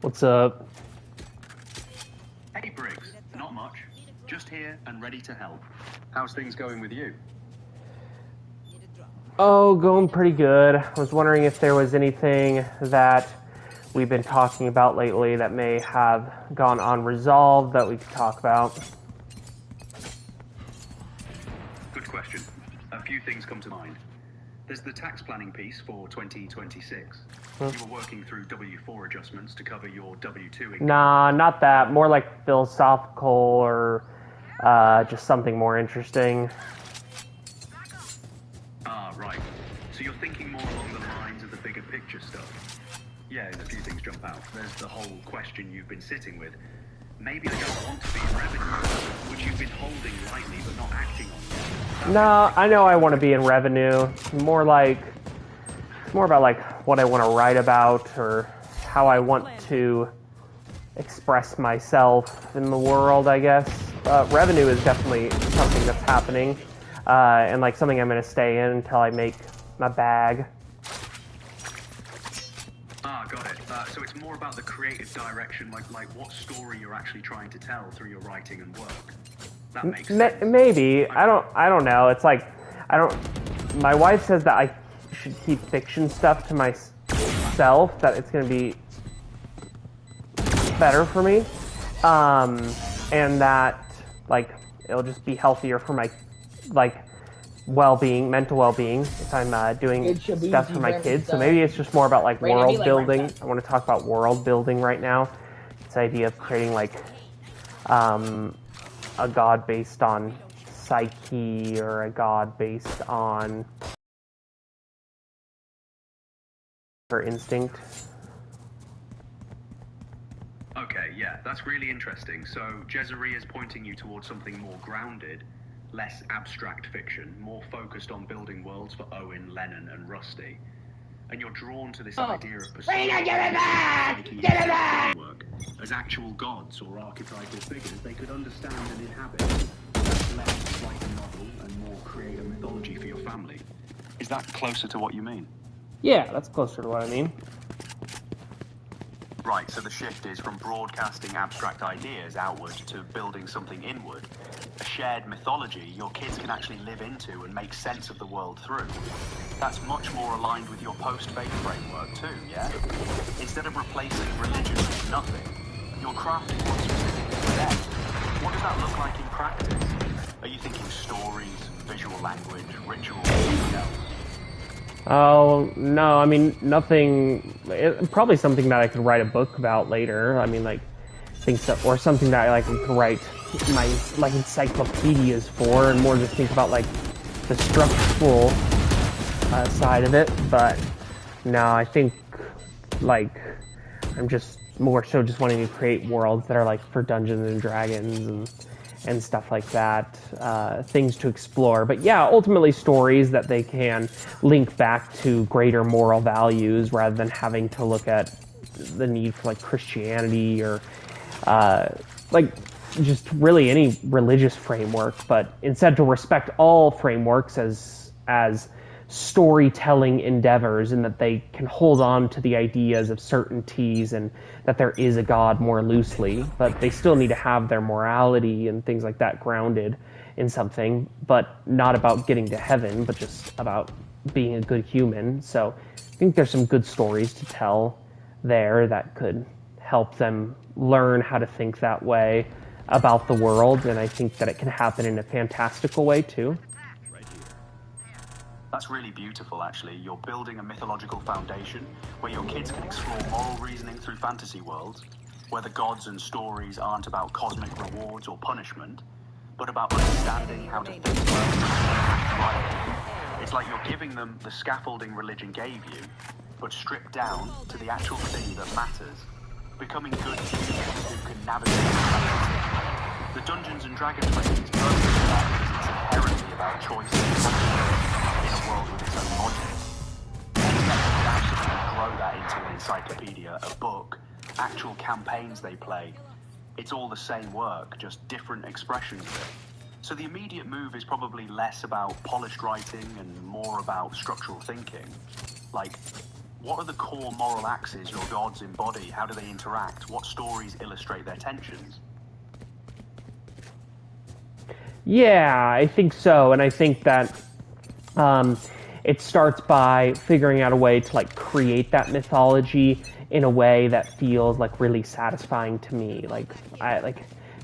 What's up? Hey Briggs, not much. Just here and ready to help. How's things going with you? Oh, going pretty good. I was wondering if there was anything that we've been talking about lately that may have gone unresolved that we could talk about. Good question. A few things come to mind. There's the tax planning piece for 2026. You were working through W4 adjustments to cover your W2 income. Nah, not that. More like philosophical or just something more interesting. Ah, right. So you're thinking more along the lines of the bigger picture stuff. Yeah, a few things jump out. There's the whole question you've been sitting with. Maybe I don't want to be in revenue, which you've been holding lightly but not acting on. No, I know I want to be in revenue. More about like what I want to write about or how I want to express myself in the world, I guess. Revenue is definitely something that's happening, and like something I'm going to stay in until I make my bag. Ah, got it. So it's more about the creative direction, like what story you're actually trying to tell through your writing and work. That makes sense. Maybe. I don't know. It's like my wife says that I should keep fiction stuff to myself, that it's going to be better for me, and that like it'll just be healthier for my well-being, mental well-being, if I'm doing stuff for my kids. So maybe it's just more about like world building. I want to talk about world building right now. This idea of creating like a god based on psyche or a god based on her instinct. Okay, yeah, that's really interesting. So Jezzeria is pointing you towards something more grounded, less abstract fiction, more focused on building worlds for Owen, Lennon, and Rusty. And you're drawn to this idea of pursuing work as actual gods or archetypal figures they could understand and inhabit. That's less like a novel and more create a mythology for your family. Is that closer to what you mean? Yeah, that's closer to what I mean. Right, so the shift is from broadcasting abstract ideas outward to building something inward. A shared mythology your kids can actually live into and make sense of the world through. That's much more aligned with your post-faith framework too, yeah? Instead of replacing religion with nothing, you're crafting one specific to them. What does that look like in practice? Are you thinking stories, visual language, rituals, something else? Oh, no, I mean, nothing, probably something that I could write a book about later. I mean, like, things that, or something that I, like, could write my, like, encyclopedias for, and more just think about, like, the structural side of it. But, no, I think, like, I'm just more so just wanting to create worlds that are, like, for Dungeons and Dragons and stuff like that, things to explore. But yeah, ultimately stories that they can link back to greater moral values rather than having to look at the need for like Christianity or like just really any religious framework, but instead to respect all frameworks as storytelling endeavors, and that they can hold on to the ideas of certainties and that there is a God more loosely, but they still need to have their morality and things like that grounded in something, but not about getting to heaven, but just about being a good human. So I think there's some good stories to tell there that could help them learn how to think that way about the world, and I think that it can happen in a fantastical way too. That's really beautiful, actually. You're building a mythological foundation where your kids can explore moral reasoning through fantasy worlds, where the gods and stories aren't about cosmic rewards or punishment, but about understanding how to think well. It's like you're giving them the scaffolding religion gave you, but stripped down to the actual thing that matters, becoming good humans who can navigate the Dungeons and Dragons training is perfect for that, because it's inherently about choice and consequence in a world with its own logic. You could absolutely grow that into an encyclopedia, a book, actual campaigns they play. It's all the same work, just different expressions of it. So the immediate move is probably less about polished writing and more about structural thinking. Like, What are the core moral axes your gods embody? How do they interact? What stories illustrate their tensions? Yeah, I think so, and I think that it starts by figuring out a way to like create that mythology in a way that feels like really satisfying to me. Like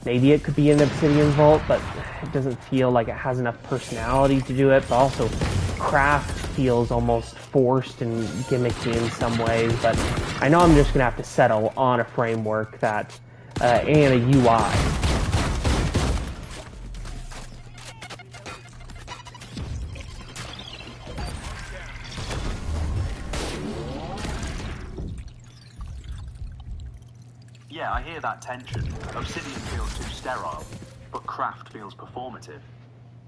maybe it could be an Obsidian Vault, but it doesn't feel like it has enough personality to do it. But also, craft feels almost forced and gimmicky in some ways. But I know I'm just gonna have to settle on a framework that and a UI. Yeah, I hear that tension. Obsidian feels too sterile, but craft feels performative.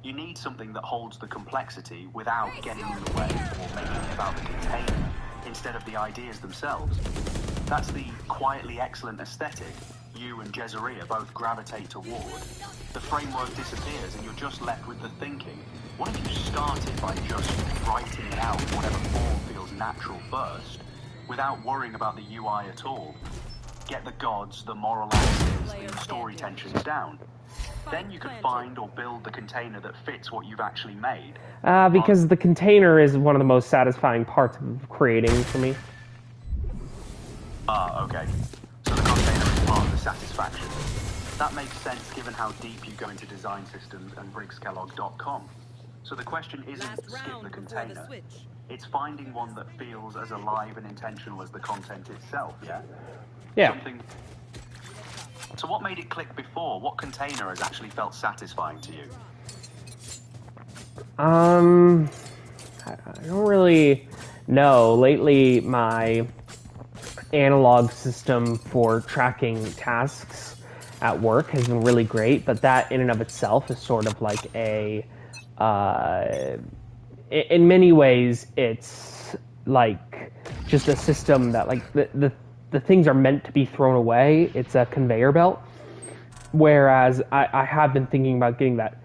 You need something that holds the complexity without getting in the way or making it about the container instead of the ideas themselves. That's the quietly excellent aesthetic you and Jezzeria both gravitate toward. The framework disappears and you're just left with the thinking. What if you started by just writing it out in whatever form feels natural first, without worrying about the UI at all? Get the gods, the moral axes, and the story tensions down. Then you can find or build the container that fits what you've actually made. Because the container is one of the most satisfying parts of creating for me. Okay. So the container is part of the satisfaction. That makes sense given how deep you go into design systems and BriggsKellogg.com. So the question isn't skip the container. It's finding one that feels as alive and intentional as the content itself, yeah? Yeah. So what made it click before? What container has actually felt satisfying to you? I don't really know. Lately, my analog system for tracking tasks at work has been really great, but that in and of itself is sort of like a... in many ways, it's like just a system that like the things are meant to be thrown away. It's a conveyor belt. Whereas I have been thinking about getting that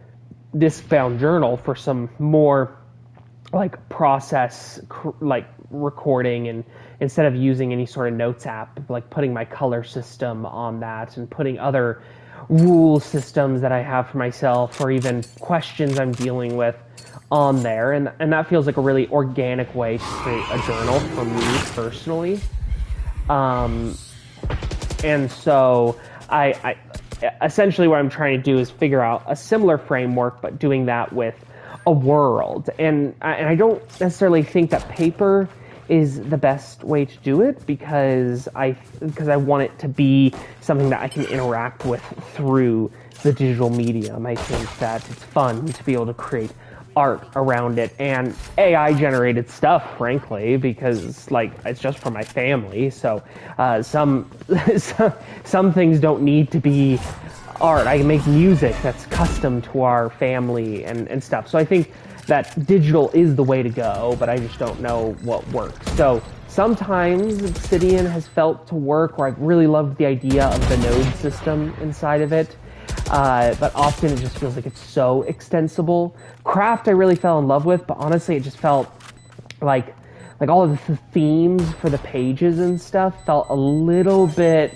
disc-bound journal for some more like process, like recording, and instead of using any sort of notes app, like putting my color system on that and putting other rule systems that I have for myself or even questions I'm dealing with on there. And that feels like a really organic way to create a journal for me personally. And so I essentially what I'm trying to do is figure out a similar framework, but doing that with a world. And I don't necessarily think that paper is the best way to do it because I want it to be something that I can interact with through the digital medium. I think that it's fun to be able to create art around it and AI generated stuff, frankly, because like it's just for my family. So some things don't need to be art. I can make music that's custom to our family and stuff. So I think that digital is the way to go, but I just don't know what works. So sometimes Obsidian has felt to work where I've really loved the idea of the node system inside of it. But often it just feels like it's so extensible. Craft I really fell in love with, but honestly it just felt like all of the themes for the pages and stuff felt a little bit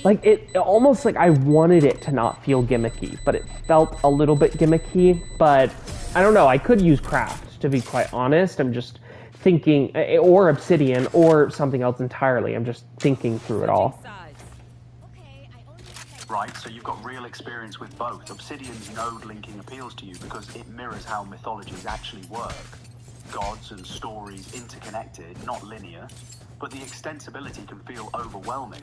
like it almost like I wanted it to not feel gimmicky, but it felt a little bit gimmicky. But I don't know, I could use Craft, to be quite honest. I'm just thinking, or Obsidian, or something else entirely. I'm just thinking through it all. Right, so you've got real experience with both. Obsidian's node linking appeals to you because it mirrors how mythologies actually work. Gods and stories interconnected, not linear, but the extensibility can feel overwhelming.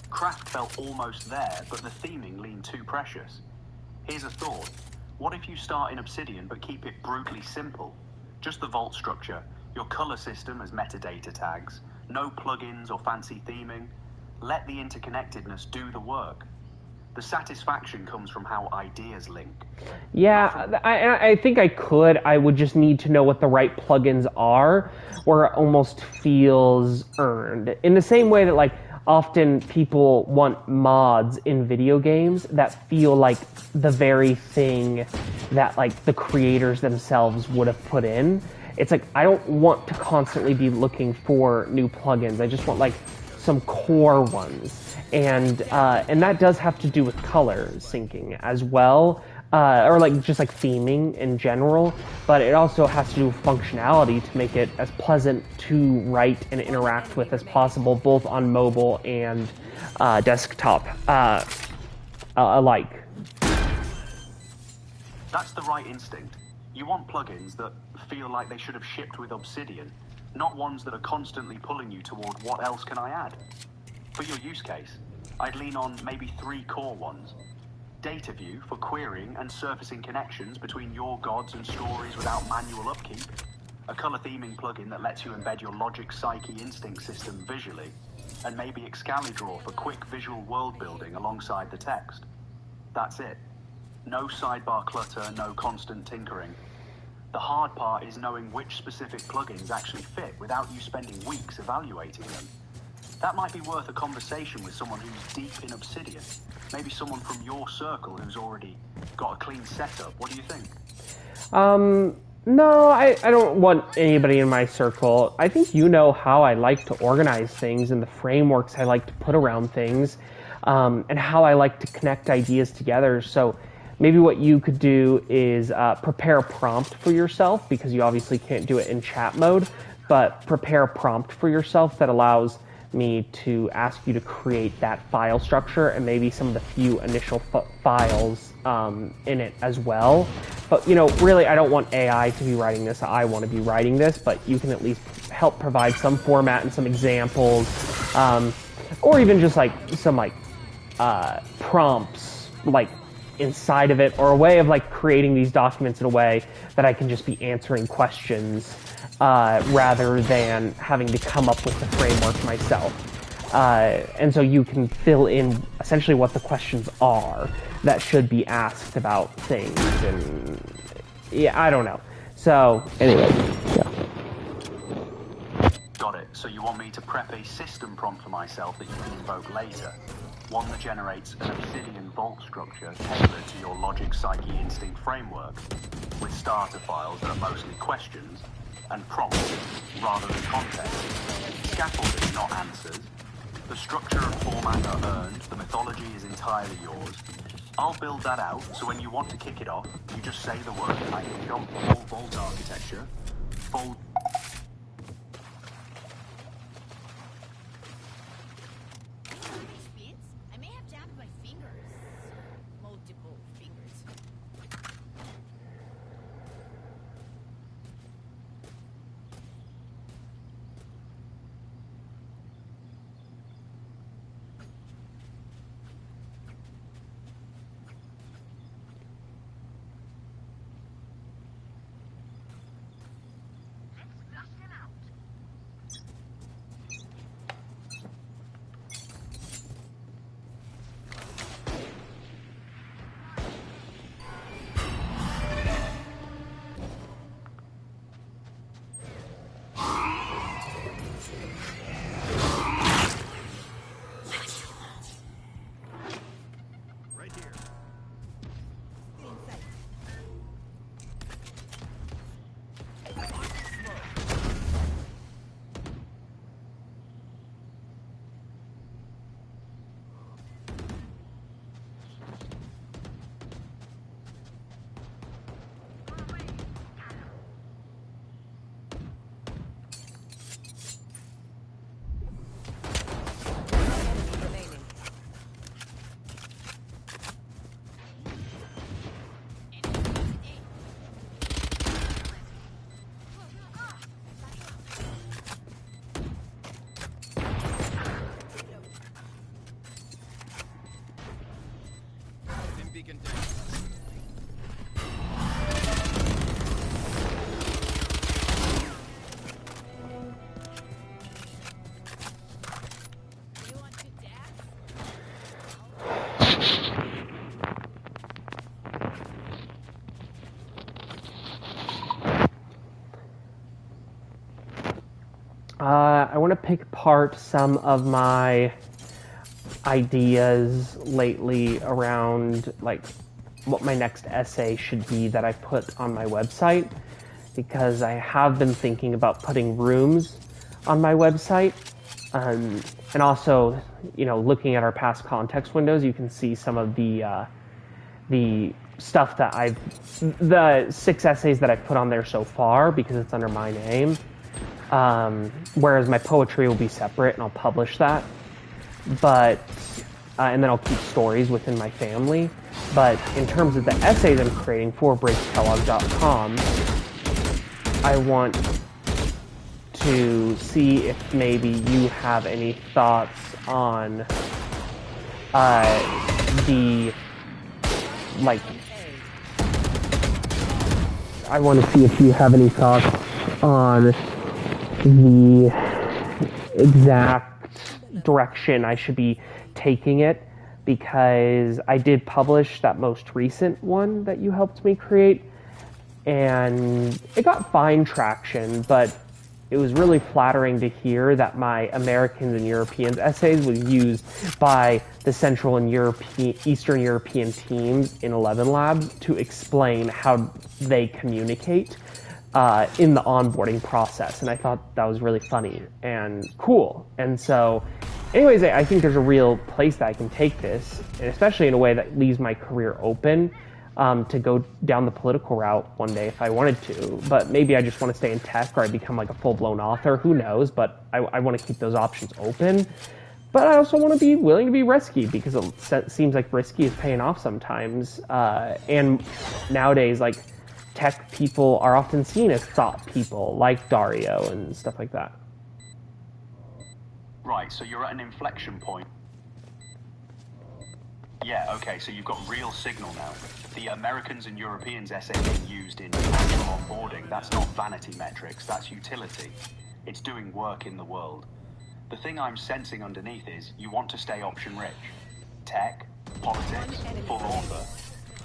Craft felt almost there, but the theming leaned too precious. Here's a thought. What if you start in Obsidian but keep it brutally simple? Just the vault structure, your color system as metadata tags, no plugins or fancy theming. Let the interconnectedness do the work. The satisfaction comes from how ideas link. Yeah, I think I could. I would just need to know what the right plugins are, where it almost feels earned. In the same way that, like, often people want mods in video games that feel like the very thing that, like, the creators themselves would have put in. it's like I don't want to constantly be looking for new plugins. I just want like some core ones, and that does have to do with color syncing as well, or like just like theming in general. But it also has to do with functionality to make it as pleasant to write and interact with as possible, both on mobile and desktop alike. That's the right instinct. You want plugins that feel like they should have shipped with Obsidian, not ones that are constantly pulling you toward what else can I add. For your use case, I'd lean on maybe 3 core ones. DataView for querying and surfacing connections between your gods and stories without manual upkeep. A color theming plugin that lets you embed your logic, psyche, instinct system visually. And maybe Excalidraw for quick visual world building alongside the text. That's it. No sidebar clutter, no constant tinkering. The hard part is knowing which specific plugins actually fit without you spending weeks evaluating them. That might be worth a conversation with someone who's deep in Obsidian. Maybe someone from your circle who's already got a clean setup. What do you think? No, I don't want anybody in my circle. I think you know how I like to organize things and the frameworks I like to put around things, and how I like to connect ideas together. So maybe what you could do is prepare a prompt for yourself, because you obviously can't do it in chat mode, but prepare a prompt for yourself that allows me to ask you to create that file structure and maybe some of the few initial files in it as well. But, you know, really, I don't want AI to be writing this. I want to be writing this, but you can at least help provide some format and some examples, or even just like some like prompts like inside of it, or a way of like creating these documents in a way that I can just be answering questions rather than having to come up with the framework myself. And so you can fill in essentially what the questions are that should be asked about things. And yeah, I don't know. So anyway, yeah. Got it. So you want me to prep a system prompt for myself that you can invoke later? One that generates an Obsidian vault structure tailored to your logic, psyche, instinct framework, with starter files that are mostly questions, and prompts rather than context. Scaffolding, not answers. The structure and format are earned, the mythology is entirely yours. I'll build that out, so when you want to kick it off, you just say the word and I can jump full vault architecture, full... I may have jammed my fingers. Multiple fingers. I want to pick apart some of my ideas lately around like what my next essay should be that I put on my website. because I have been thinking about putting rooms on my website. And also, looking at our past context windows, you can see some of the stuff that the 6 essays that I've put on there so far because it's under my name. Whereas my poetry will be separate and I'll publish that. But, and then I'll keep stories within my family. But in terms of the essays I'm creating for BriggsKellogg.com, I want to see if maybe you have any thoughts on I want to see if you have any thoughts on the exact direction I should be taking it, because I did publish that most recent one that you helped me create, and it got fine traction, but it was really flattering to hear that my Americans and Europeans essays was used by the Central and Eastern European teams in 11 Labs to explain how they communicate in the onboarding process. And I thought that was really funny and cool. And so, anyways, I think there's a real place that I can take this, and especially in a way that leaves my career open to go down the political route one day if I wanted to. But maybe I just want to stay in tech, or I become like a full-blown author. Who knows? But I want to keep those options open. But I also want to be willing to be risky, because it seems like risky is paying off sometimes. And nowadays, like, tech people are often seen as thought people, like Dario and stuff like that. Right, so you're at an inflection point. Yeah, okay, so you've got real signal now. The Americans and Europeans essay being used in actual onboarding, that's not vanity metrics, that's utility. It's doing work in the world. The thing I'm sensing underneath is you want to stay option rich. Tech, politics, full author.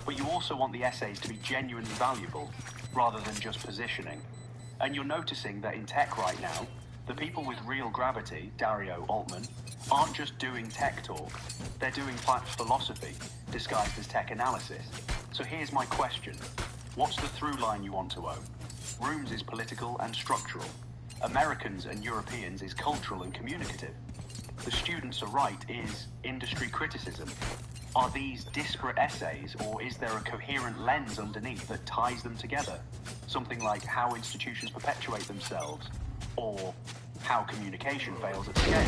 But you also want the essays to be genuinely valuable, rather than just positioning. And you're noticing that in tech right now, the people with real gravity, Dario Altman, aren't just doing tech talk, they're doing philosophy, disguised as tech analysis. So here's my question. What's the through line you want to own? Rooms is political and structural. Americans and Europeans is cultural and communicative. The students are right is industry criticism. Are these disparate essays, or is there a coherent lens underneath that ties them together? Something like how institutions perpetuate themselves, or how communication fails at scale,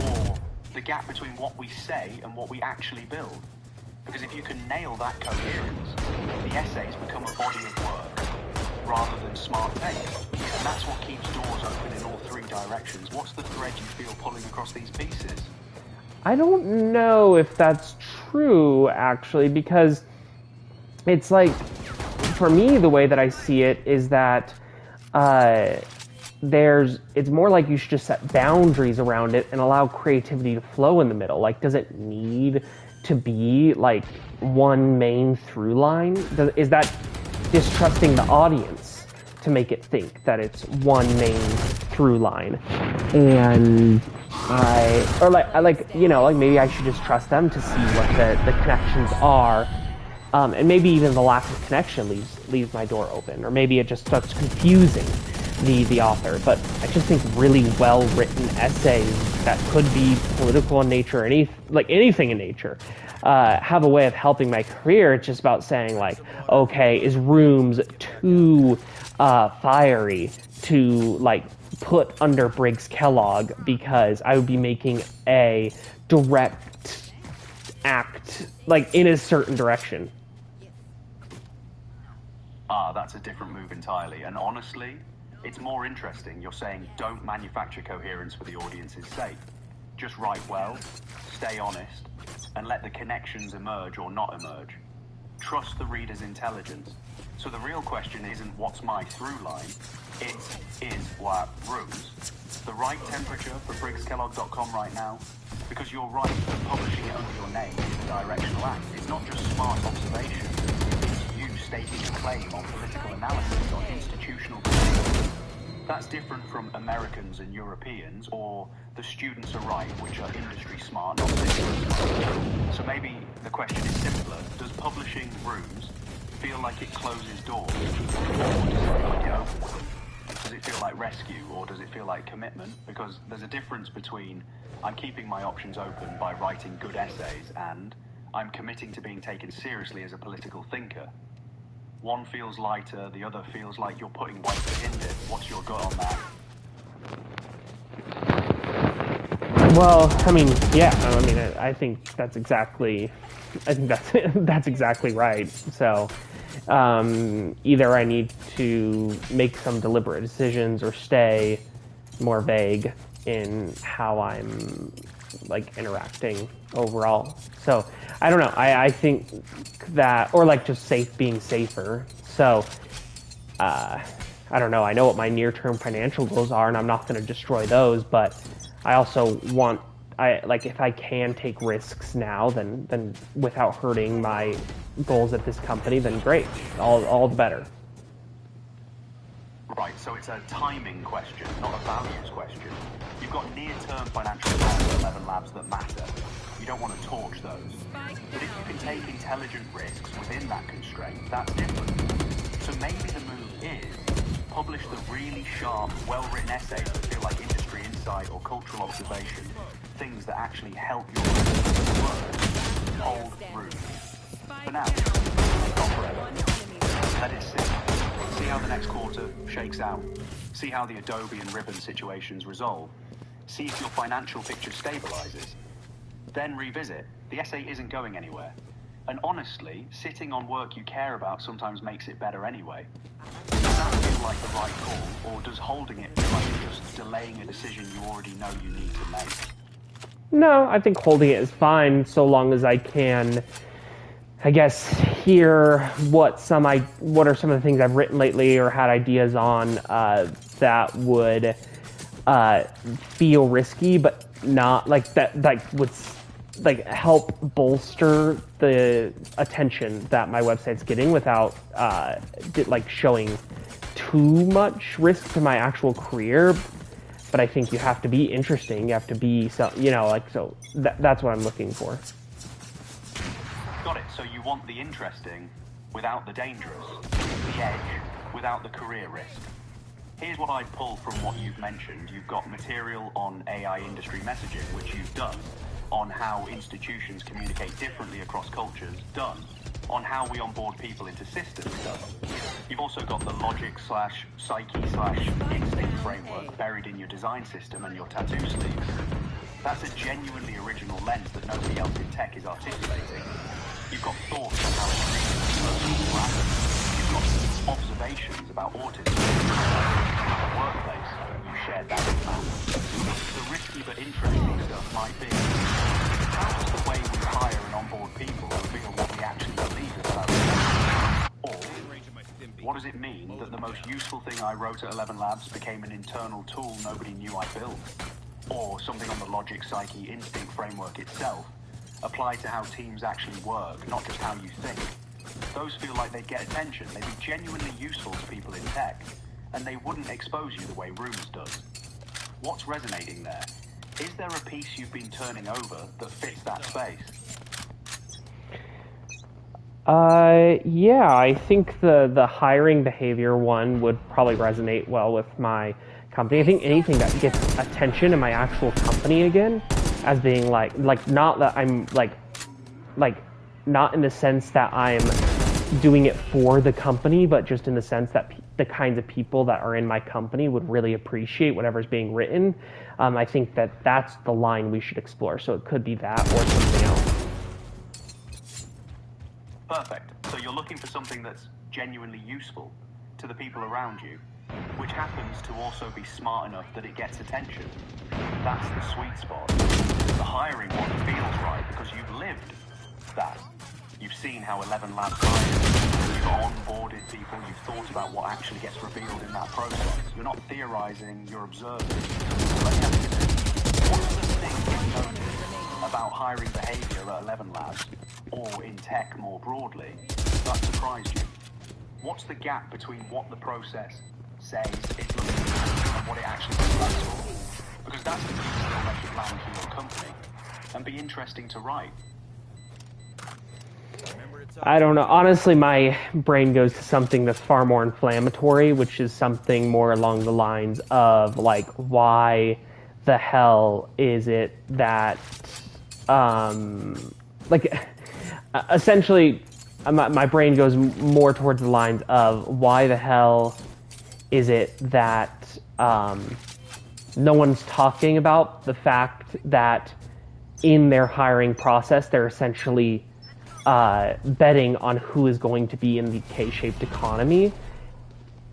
or the gap between what we say and what we actually build. Because if you can nail that coherence, the essays become a body of work rather than smart text. And that's what keeps doors open in all 3 directions. What's the thread you feel pulling across these pieces? I don't know if that's true, actually, because it's like, for me, the way that I see it is that it's more like you should just set boundaries around it and allow creativity to flow in the middle. Like, does it need to be like one main through line? Is that distrusting the audience to make it think that it's one main through line? And maybe I should just trust them to see what the connections are. And maybe even the lack of connection leaves my door open, or maybe it just starts confusing the author. But I just think really well-written essays that could be political in nature, anything in nature, have a way of helping my career. It's just about saying, like, okay, is Rooms too fiery to, like, put under Briggs Kellogg, because I would be making a direct act, like, in a certain direction. That's a different move entirely. And honestly, it's more interesting. You're saying don't manufacture coherence for the audience's sake. Just write well, stay honest, and let the connections emerge or not emerge. Trust the reader's intelligence. So the real question isn't what's my through line, it is what Rooms. The right temperature for BriggsKellogg.com right now, because you're right that publishing it under your name is a directional act. It's not just smart observation, it's you stating a claim on political analysis, on institutional beliefs. That's different from Americans and Europeans, or the students are right, which are industry smart, not business smart. So maybe the question is simpler. Does publishing Rooms feel like it closes doors, or does it feel like it opens them? Does it feel like rescue, or does it feel like commitment? Because there's a difference between I'm keeping my options open by writing good essays and I'm committing to being taken seriously as a political thinker. One feels lighter, the other feels like you're putting weight behind it. What's your gut on that? Well, I mean, yeah, I mean, I think that's exactly that's exactly right. So, either I need to make some deliberate decisions or stay more vague in how I'm like interacting overall. So, I don't know. I think that, or like just being safer. So, I don't know. I know what my near-term financial goals are, and I'm not going to destroy those, but I also want, if I can take risks now, then without hurting my goals at this company, then great, all the better. Right, so it's a timing question, not a values question. You've got near-term financial goals at 11 Labs that matter. You don't want to torch those. But if you can take intelligent risks within that constraint, that's different. So maybe the move is publish the really sharp, well-written essays that feel like industry insight or cultural observation, things that actually help your work hold root. For now, not forever. Let it sit. See how the next quarter shakes out. See how the Adobe and Ribbon situations resolve. See if your financial picture stabilizes. Then revisit. The essay isn't going anywhere. And honestly, sitting on work you care about sometimes makes it better anyway. Does that feel like the right call, or does holding it feel like you're just delaying a decision you already know you need to make? No, I think holding it is fine, so long as I can, I guess, hear what are some of the things I've written lately or had ideas on that would feel risky, but not like that, like would help bolster the attention that my website's getting without showing too much risk to my actual career. But I think you have to be interesting. You have to be that's what I'm looking for. Got it. So you want the interesting without the dangerous, the edge without the career risk. Here's what I'd pull from what you've mentioned. You've got material on AI industry messaging, which you've done, on how institutions communicate differently across cultures, done, on how we onboard people into systems, done. You've also got the logic/psyche/instinct framework buried in your design system and your tattoo sleeves. That's a genuinely original lens that nobody else in tech is articulating. You've got thoughts on how personal interaction. You've got observations about autism in the workplace. You shared that with Matt. The risky but interesting stuff might be, how does the way we hire and onboard people reveal what we actually believe about them? Or, what does it mean that the most useful thing I wrote at 11 Labs became an internal tool nobody knew I built? Or something on the logic, psyche, instinct framework itself, applied to how teams actually work, not just how you think. Those feel like they'd get attention, they'd be genuinely useful to people in tech, and they wouldn't expose you the way Rumors does. What's resonating there? Is there a piece you've been turning over that fits that space? Yeah, I think the hiring behavior one would probably resonate well with my company. I think anything that gets attention in my actual company again, as being like not that I'm like not in the sense that I'm doing it for the company, but just in the sense that the kinds of people that are in my company would really appreciate whatever's being written. I think that's the line we should explore. So it could be that or something else. Perfect. So you're looking for something that's genuinely useful to the people around you, which happens to also be smart enough that it gets attention. That's the sweet spot. The hiring one feels right because you've lived that. You've seen how 11 Labs hires. You've onboarded people. You've thought about what actually gets revealed in that process. You're not theorizing, you're observing. Let me ask you this. What's the thing you've noticed about hiring behavior at 11 Labs, or in tech more broadly, that surprised you? What's the gap between what the process says it's looking for and what it actually looks for? Because that's the piece that will make it land for your company and be interesting to write. I don't know. Honestly, my brain goes to something that's far more inflammatory, which is something more along the lines of, like, why the hell is it that, like, essentially, my brain goes more towards the lines of why the hell is it that no one's talking about the fact that in their hiring process they're essentially betting on who is going to be in the K-shaped economy,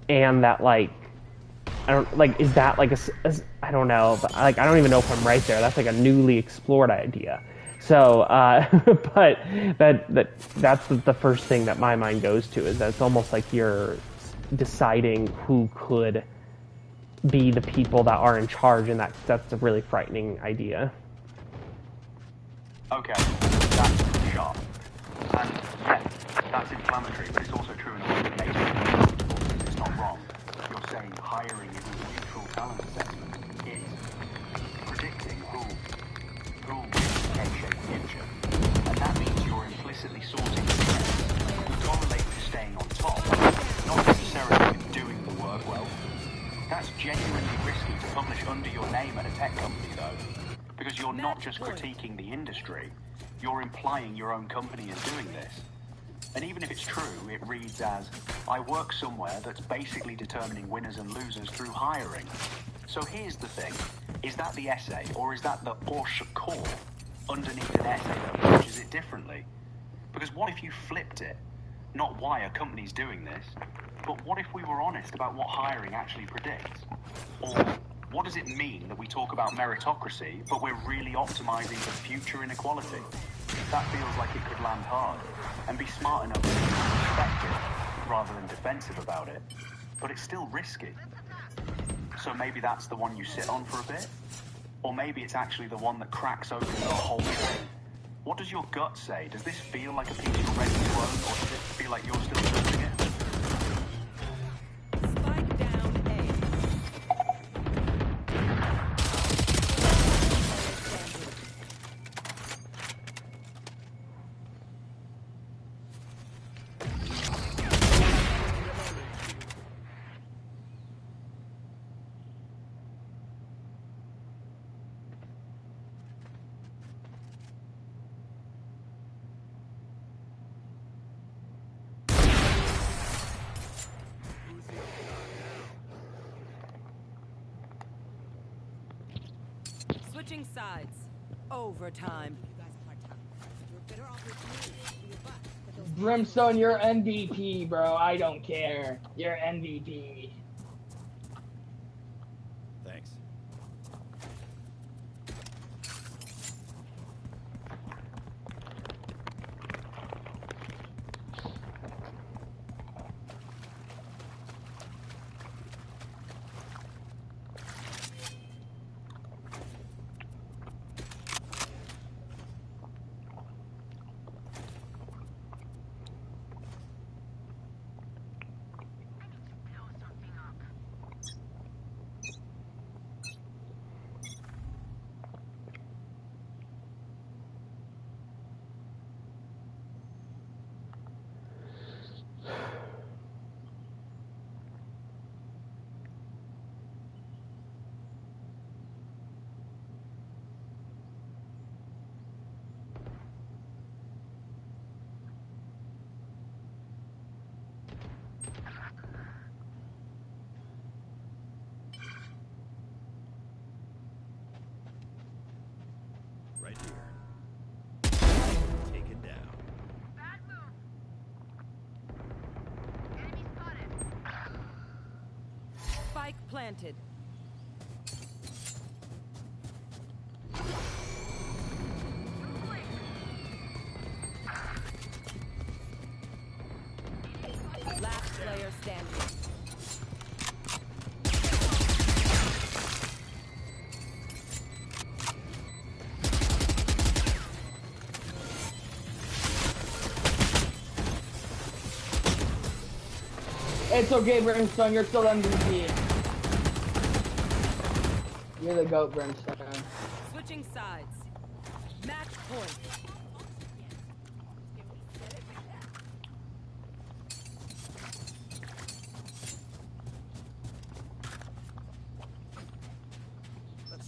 and that, like, I don't, like, is that like I don't know, but, like, I don't even know if I'm right there. That's like a newly explored idea. So, but that's the first thing that my mind goes to, is that it's almost like you're deciding who could be the people that are in charge, and that's a really frightening idea. Okay, that's pretty sharp. And yes, that's inflammatory, but it's also true in a way that makes it uncomfortable. It's not wrong. You're saying hiring is a neutral talent assessment is predicting who will be in the K-shaped future. And that means you're implicitly sorting the trends that correlate with staying on top, not necessarily with doing the work well. That's genuinely risky to publish under your name at a tech company, though. Because you're not just critiquing the industry, you're implying your own company is doing this. And even if it's true, it reads as, I work somewhere that's basically determining winners and losers through hiring. So here's the thing, is that the essay, or is that the Porsche core underneath an essay that approaches it differently? Because what if you flipped it? Not why a company's doing this, but what if we were honest about what hiring actually predicts? Or what does it mean that we talk about meritocracy, but we're really optimizing for future inequality? That feels like it could land hard, and be smart enough to be perspective rather than defensive about it, but it's still risky. So maybe that's the one you sit on for a bit? Or maybe it's actually the one that cracks open the whole thing. What does your gut say? Does this feel like a piece you're ready to own, or does it feel like you're still building it? Spike down A. Switching sides. Overtime. Brimstone, you're MVP, bro. I don't care. You're MVP. Thanks. Right here. Taken down. Bad move. Enemy spotted. Spike planted. Last player standing. It's okay, Brimstone. You're still MVP. You're the GOAT, Brimstone. Switching sides. Match point.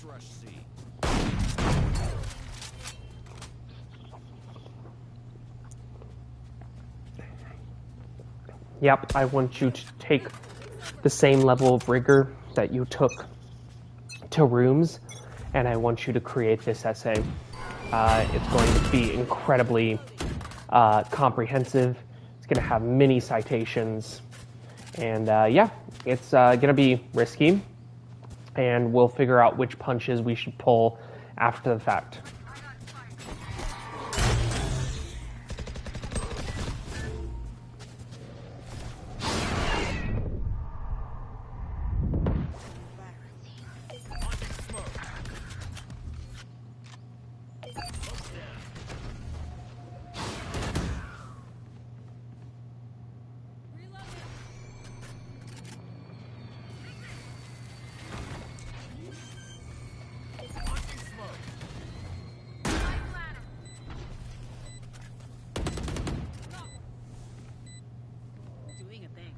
Let's rush C. Yep, I want you to take the same level of rigor that you took to rooms, and I want you to create this essay. It's going to be incredibly comprehensive. It's going to have many citations, and yeah, it's going to be risky, and we'll figure out which punches we should pull after the fact. Doing a thing.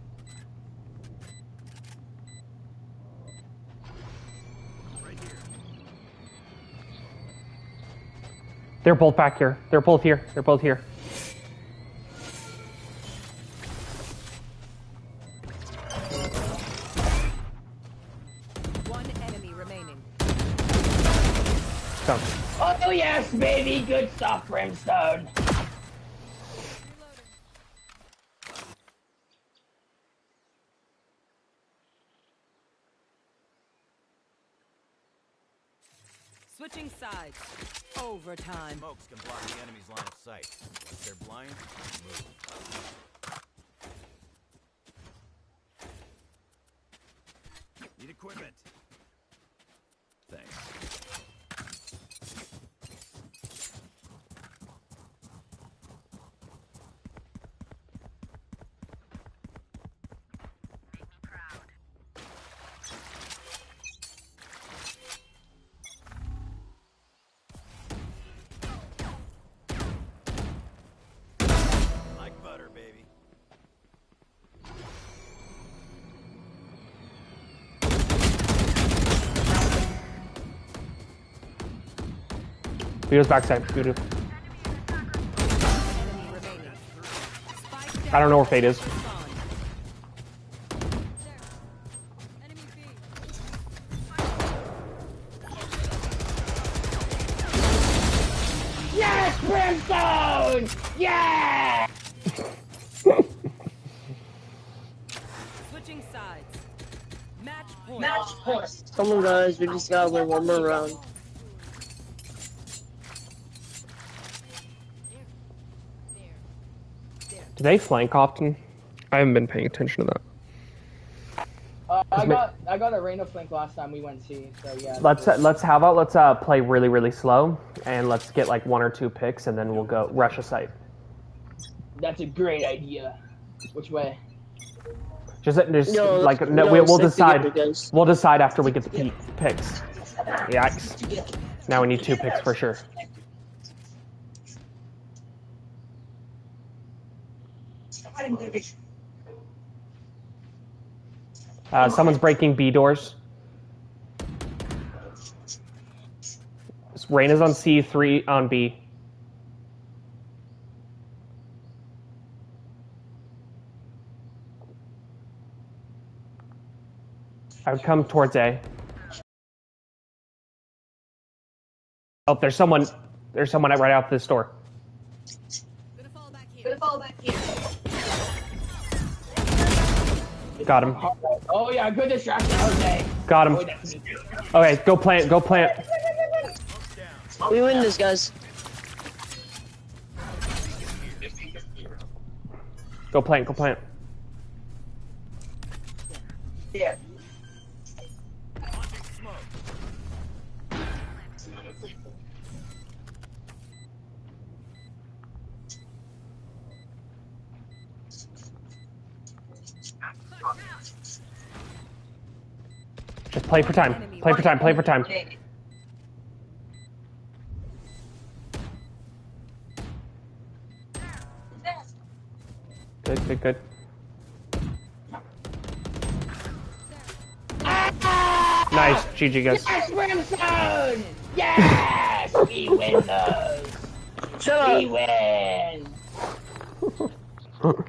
Right here. They're both back here. They're both here. They're both here. One enemy remaining. So, Oh yes, baby, good stuff, Brimstone. Switching sides. Overtime. Smokes can block the enemy's line of sight. Once they're blind, move. Need equipment. Thanks. Like butter, baby. Vito's backside. Vito. Enemy remaining. Spike I don't know where Fate is. down. Enemy B. Yes, Brimstone! Yeah! Switching sides. Match point. Match point. Come on, guys, we just gotta win one more round. Do they flank often? I haven't been paying attention to that. I got a Reina flank last time we went C, so yeah. Let's play really slow, and let's get like 1 or 2 picks, and then we'll go rush a site. That's a great idea. Which way? Just No, like let's- no, no, we'll let's stick decide. together, guys. We'll decide after we get the picks. Yikes! Now we need 2 picks for sure. Someone's breaking B doors. Rain is on C, 3 on B. I would come towards A. Oh, there's someone right out this door. Gonna fall back here. Got him. Oh yeah, good distraction, Jose. Got him. Oh, that's me. Okay, go plant. Go plant. We win this, guys. Go plant. Go plant. Yeah. Just play for time. Play for time. Play for time. Good. Good. Nice. GG, guys. Yes, zone! Yes! We win those! Shut We up! win!